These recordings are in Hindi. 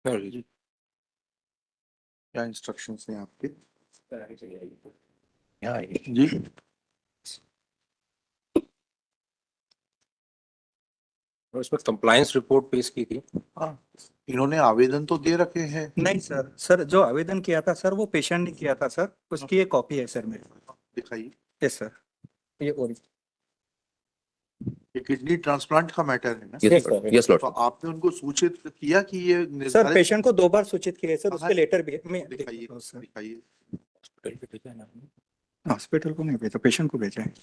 जी, क्या इंस्ट्रक्शंस हैं आपके? जी, उसमें कंप्लायंस रिपोर्ट पेश की थी। हाँ, इन्होंने आवेदन तो दे रखे हैं। नहीं सर, सर जो आवेदन किया था सर वो पेशेंट ने किया था सर, उसकी एक कॉपी है सर मेरे पास। दिखाइए, यस सर, ये ओरिजिनल। ये किडनी ट्रांसप्लांट का मैटर है ना? यस यस तो लॉर्ड। आपने उनको सूचित किया कि ये सर निर्धारित? पेशेंट को 2 बार सूचित किया है सर, कहाँ उसके है? लेटर भी है। मैं दिखाइए, सर दिखाइए। हॉस्पिटल को नहीं भेजा, पेशेंट को भेजा है।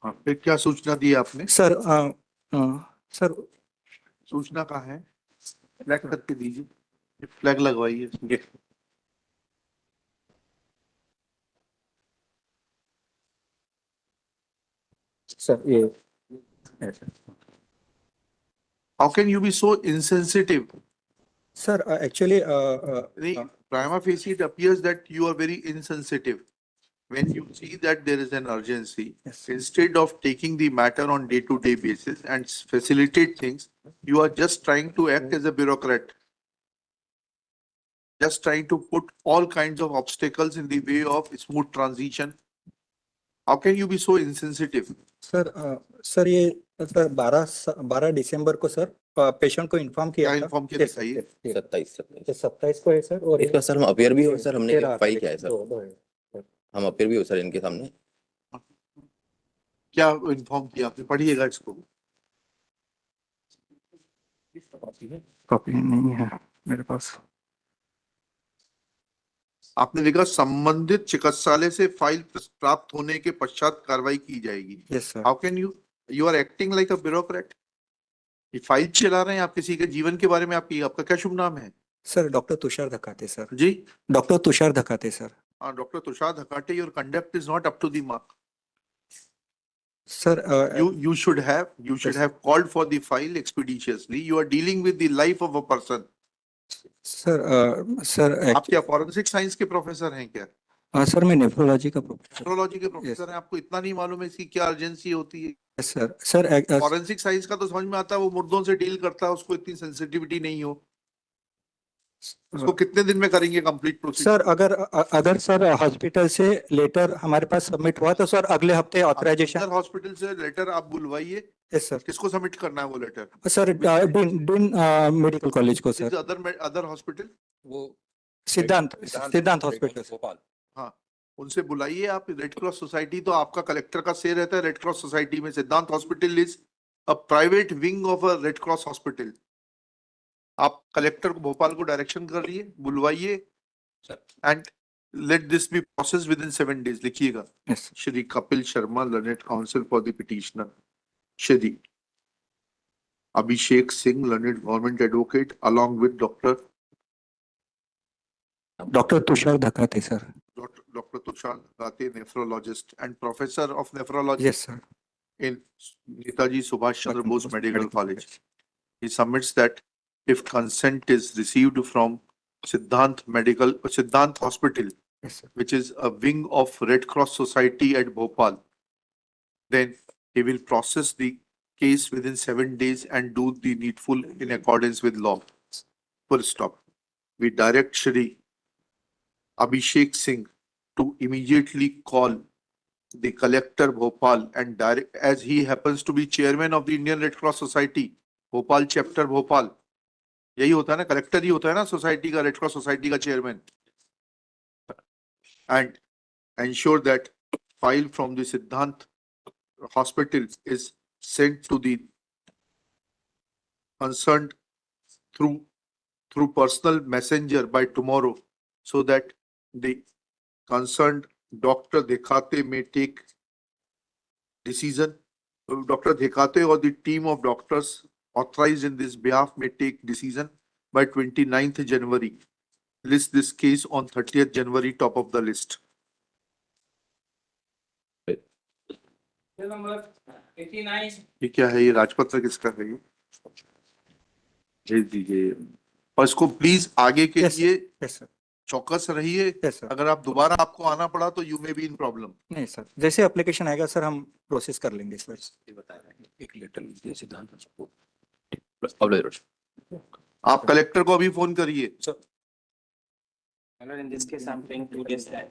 हाँ, फिर क्या सूचना दी आपने? सर सर सूचना कहाँ है? फ्लैग करके दीजिए, फ्लैग लगवाइए इसमें। सर ये How can you be so insensitive? Sir actually Prima facie, it appears that you are very insensitive. When you see that there is an urgency, Yes. instead of taking the matter on day-to-day basis and facilitate things, you are just trying to act as a bureaucrat. Just trying to put all kinds of obstacles in the way of smooth transition. How can you be so insensitive? Sir sir ये सर 12 दिसंबर को सर पेशेंट को इन्फॉर्म किया क्या था। inform किया? Yes, दिखाइए। yes, 27 27 को है सर। और इसका सर हम अपेयर भी हो सर, हमने 13 फाइल किया है सर, दो है। हम अपेयर भी हो सर इनके सामने। क्या इन्फॉर्म किया आपने? पढ़िएगा इसको। कॉपी नहीं है मेरे पास। आपने लिखा संबंधित चिकित्सालय से फाइल प्राप्त होने के पश्चात कार्रवाई की जाएगी। Yes sir. How can you are acting like a bureaucrat? ये फाइल चला रहे हैं आप, किसी के जीवन के बारे में। आपका क्या शुभ नाम है? Sir doctor Tushar Dhakate sir. जी, doctor Tushar Dhakate sir. Doctor Tushar Dhakate, your conduct is not up to the mark. Sir You should have called for the file expeditiously. You are dealing with the life of a person. Sir आप क्या फॉरेंसिक साइंस के प्रोफेसर हैं क्या? सर मैं नेफ्रोलॉजी का प्रोफेसर। नेफ्रोलॉजी के प्रोफेसर हैं, आपको इतना नहीं मालूम है इसकी क्या अर्जेंसी होती है? सर सर फॉरेंसिक साइंस का तो समझ में आता है, वो मुर्दों से डील करता है, उसको इतनी सेंसिटिविटी नहीं हो। उसको कितने दिन में करेंगे कंप्लीट प्रोसीजर? सर अगर सर हॉस्पिटल से लेटर हमारे पास सबमिट हुआ तो सर अगले हफ्ते ऑथराइजेशन। हॉस्पिटल से लेटर आप बुलवाइए। Yes sir. किसको सबमिट करना है वो letter? Sir dean medical college को सर। Other hospital? वो सिद्धांत हॉस्पिटल भोपाल। हाँ, उनसे बुलाइए आप। रेड क्रॉस सोसाइटी तो आपका कलेक्टर का से रहता है। रेड क्रॉस सोसाइटी में Siddhant hospital is a private wing of a red cross hospital. आप कलेक्टर को भोपाल को डायरेक्शन करिए, बुलवाइए and let this be process within 7 days. लिखिएगा, yes Shri Kapil Sharma, learned counsel for the petitioner, Shri Abhishek Singh, learned government advocate, along with doctor Tushar Dhakate sir. Dr. Tushar Gate, nephrologist and professor of nephrology yes sir. in Netaji Subhash Chandra Bose Medical College. He submits that if consent is received from Siddhant Hospital, yes sir. which is a wing of Red Cross Society at Bhopal, then he will process the case within 7 days and do the needful in accordance with law. Full stop. We direct Shri Abhishek Singh to immediately call the collector Bhopal and direct, as he happens to be chairman of the Indian Red Cross Society, Bhopal chapter Bhopal. यही होता है ना, कलेक्टर ही होता है ना सोसाइटी का, रेड क्रॉस सोसाइटी का chairman. And ensure that file from the Siddhant hospital is sent to the concerned through personal messenger by tomorrow, so that the concerned Dr. Dekhate may take decision. Dr. Dekhate or the team of doctors authorized in this behalf may take decision by 29th January. List this case on 30th January, top of the list. ये क्या है? ये राजपत्र किसका है? ये भेज दीजिए और इसको प्लीज आगे के Yes, लिए यस सर। चौकस रहिए. Yes sir. अगर आप दोबारा आपको आना पड़ा तो you may be in problem. नहीं सर, जैसे एप्लीकेशन आएगा सर हम प्रोसेस कर लेंगे सर। एक लेटर सिद्धांत आप कलेक्टर को अभी फोन करिए। Sir In this case, I'm paying 2 days time.